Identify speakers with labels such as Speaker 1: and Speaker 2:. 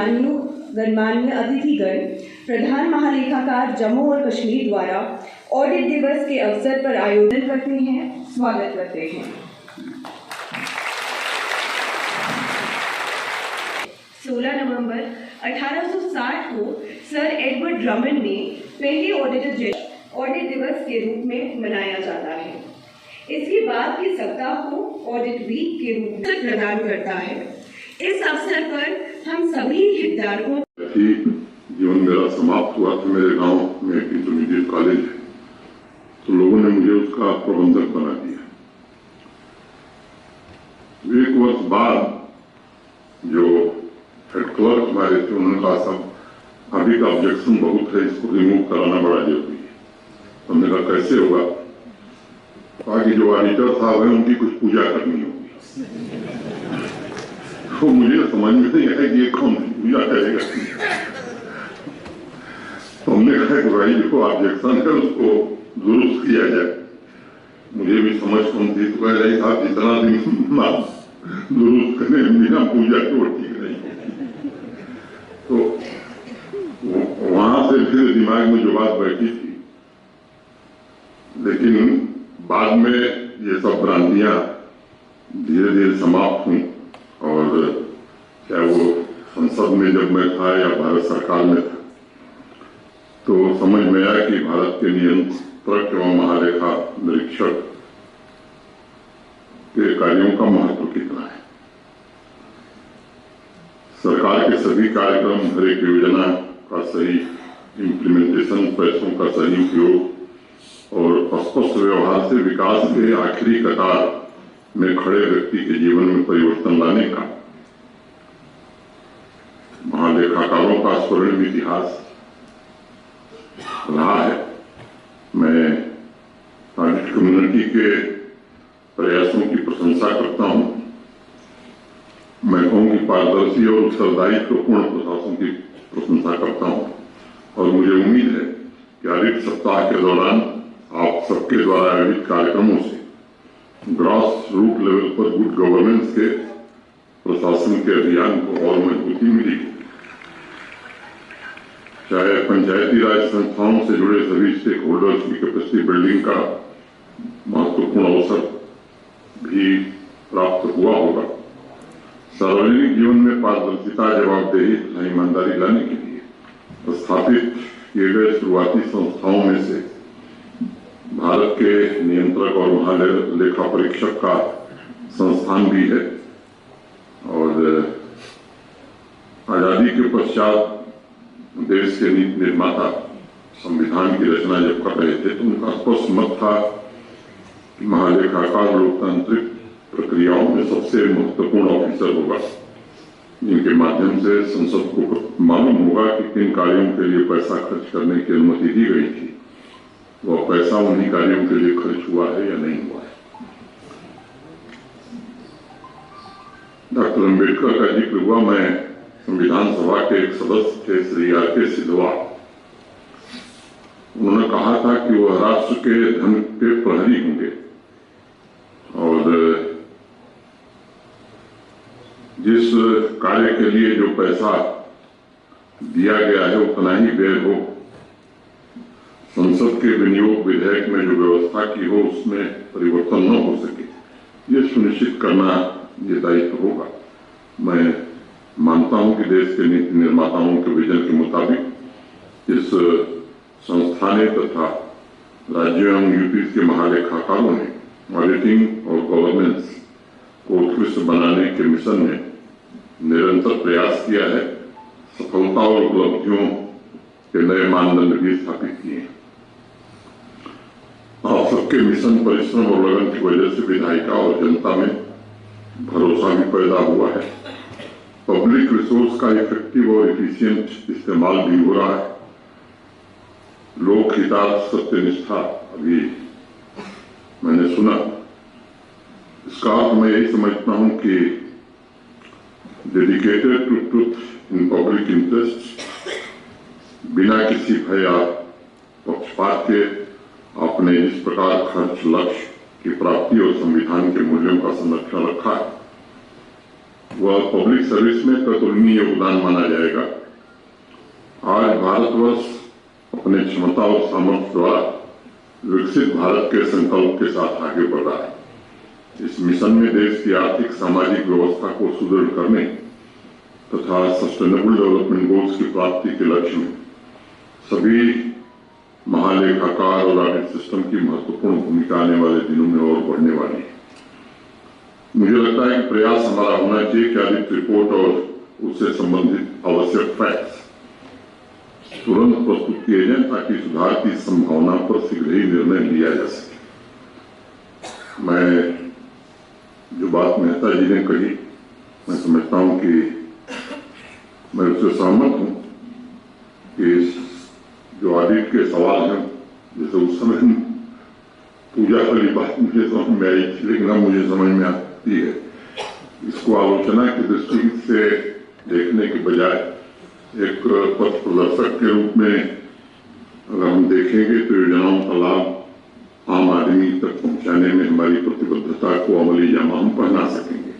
Speaker 1: गणमान्य अतिथिगण, प्रधान महालेखाकार जम्मू और कश्मीर द्वारा ऑडिट दिवस के अवसर पर आयोजन करते हैं, स्वागत करते हैं। 16 नवंबर 1860 को सर एडवर्ड ड्रमंड ने पहले ऑडिट दिवस के रूप में मनाया जाता है। इसके बाद के सप्ताह को ऑडिट वीक के रूप में प्रदान करता है। इस अवसर पर हम सभी हितधारकों
Speaker 2: जीवन मेरा समाप्त हुआ था। मेरे गांव में एक इंटरमीडिएट कॉलेज है, तो लोगों ने मुझे उसका प्रबंधक बना दिया। एक वर्ष बाद जो हेड क्लर्क हमारे थे, उन्होंने कहा सब अभी का ऑब्जेक्शन बहुत है, इसको रिमूव कराना बड़ा जरूरी है। हमने कहा कैसे होगा? कहा कि जो ऑडिटर साहब है उनकी कुछ पूजा करनी होगी। तो मुझे समझ में नहीं आया कि ये कौन पूजा करेगा। तो हमने कहा कि भाई जो ऑब्जेक्शन है उसको दुरुस्त किया जाए। मुझे भी समझ कौन थी, तो कह रही साहब इतना दिन दुरुस्त करने बिना पूजा के वो ठीक नहीं होगी। तो वहां से फिर दिमाग में जो बात बैठी थी, लेकिन बाद में ये सब भ्रांतियां धीरे धीरे समाप्त हुई। और चाहे वो संसद में जब मैं था या भारत सरकार में था, तो समझ में आया कि भारत के नियंत्रक एवं महालेखा निरीक्षक के कार्यों का महत्व कितना है। सरकार के सभी कार्यक्रम, हर एक योजना का सही इम्प्लीमेंटेशन, पैसों का सही उपयोग और स्पष्ट व्यवहार से विकास के आखिरी कतार में खड़े व्यक्ति के जीवन में परिवर्तन लाने का महालेखाकारों का स्वर्णिम इतिहास रहा है। मैं ऑडिट कम्युनिटी के प्रयासों की प्रशंसा करता हूं। मैं कहूं कि पारदर्शी और उत्तरदायित्वपूर्ण प्रशासन की प्रशंसा करता हूं। और मुझे उम्मीद है कि ऑडिट सप्ताह के दौरान आप सबके द्वारा आयोजित कार्यक्रमों से ग्रास रूट लेवल पर गुड गवर्नेंस के प्रशासन के अभियान को और मजबूती मिलेगी। चाहे पंचायती राज संस्थाओं से जुड़े सभी स्टेक होल्डर्स की कैपेसिटी बिल्डिंग का महत्वपूर्ण अवसर भी प्राप्त हुआ होगा। सार्वजनिक जीवन में पारदर्शिता, जवाबदेही तथा ईमानदारी लाने के लिए स्थापित किए गए शुरुआती संस्थाओं में से भारत के नियंत्रक और महालेखा परीक्षक का संस्थान भी है। और आजादी के पश्चात देश के नीति निर्माता संविधान की रचना जब कर रहे थे, तो उनका स्पष्ट मत था कि महालेखाकार लोकतांत्रिक प्रक्रियाओं में सबसे महत्वपूर्ण ऑफिसर होगा, जिनके माध्यम से संसद को मालूम होगा कि किन कार्यों के लिए पैसा खर्च करने की अनुमति दी गई थी, वह पैसा उन्हीं कार्यों के लिए खर्च हुआ है या नहीं हुआ है। डॉक्टर अम्बेडकर का जिक्र हुआ। मैं संविधान सभा के एक सदस्य थे, श्री R.K. सिधवा। उन्होंने कहा था कि वह राष्ट्र के धन के प्रहरी होंगे और जिस कार्य के लिए जो पैसा दिया गया है उतना ही व्यय हो। संसद के विनियोग विधेयक में जो व्यवस्था की हो उसमें परिवर्तन न हो सके, ये सुनिश्चित करना ये दायित्व होगा। मैं मानता हूं कि देश के नीति निर्माताओं के विजन के मुताबिक इस संस्थाने तथा राज्यों एवं यूपी के महालेखाकारों ने ऑडिटिंग और गवर्नेंस को उत्कृष्ट बनाने के मिशन में निरंतर प्रयास किया है। सफलता और उपलब्धियों के नए मानदंड भी स्थापित किए हैं। आप सबके मिशन, परिश्रम और लगन की वजह से विधायिका और जनता में भरोसा भी पैदा हुआ है। पब्लिक रिसोर्स का इफेक्टिव और एफिशिएंट इस्तेमाल भी हो रहा है। लोक हितार्थ, सत्यनिष्ठा अभी मैंने सुना। इसका अर्थ मैं यही समझता हूं कि dedicated to truth in public interest, बिना किसी भय या पक्षपात के आपने इस प्रकार खर्च, लक्ष्य की प्राप्ति और संविधान के मूल्यों का संरक्षण रखा है। वह पब्लिक सर्विस में अतुलनीय योगदान माना जाएगा। आज भारतवर्ष अपने क्षमता और सामर्थ्य द्वारा विकसित भारत के संकल्प के साथ आगे बढ़ रहा है। इस मिशन में देश की आर्थिक सामाजिक व्यवस्था को सुदृढ़ करने तथा सस्टेनेबल डेवलपमेंट गोल्स की प्राप्ति के लक्ष्य में सभी महालेखाकार और ऑडिट सिस्टम की महत्वपूर्ण भूमिका आने वाले दिनों में और बढ़ने वाली है। मुझे लगता है कि प्रयास हमारा होना चाहिए कि ऑडिट रिपोर्ट और उससे संबंधित आवश्यक फैक्ट्स तुरंत प्रस्तुत किए जाएं ताकि सुधार की संभावना पर शीघ्र ही निर्णय लिया जा सके। मैं जो बात मेहता जी ने कही, मैं समझता हूं कि मैं उससे सहमत हूं कि जो ऑडिट के सवाल हैं, जैसे उस समय पूजा वाली बात मुझे समझ में आई थी, लेकिन अब मुझे समझ में आती है। इसको आलोचना की दृष्टि से देखने के बजाय एक पथ प्रदर्शक के रूप में अगर हम देखेंगे तो योजनाओं का लाभ आम आदमी तक पहुंचाने में हमारी प्रतिबद्धता को अमली जामा हम पहना सकेंगे।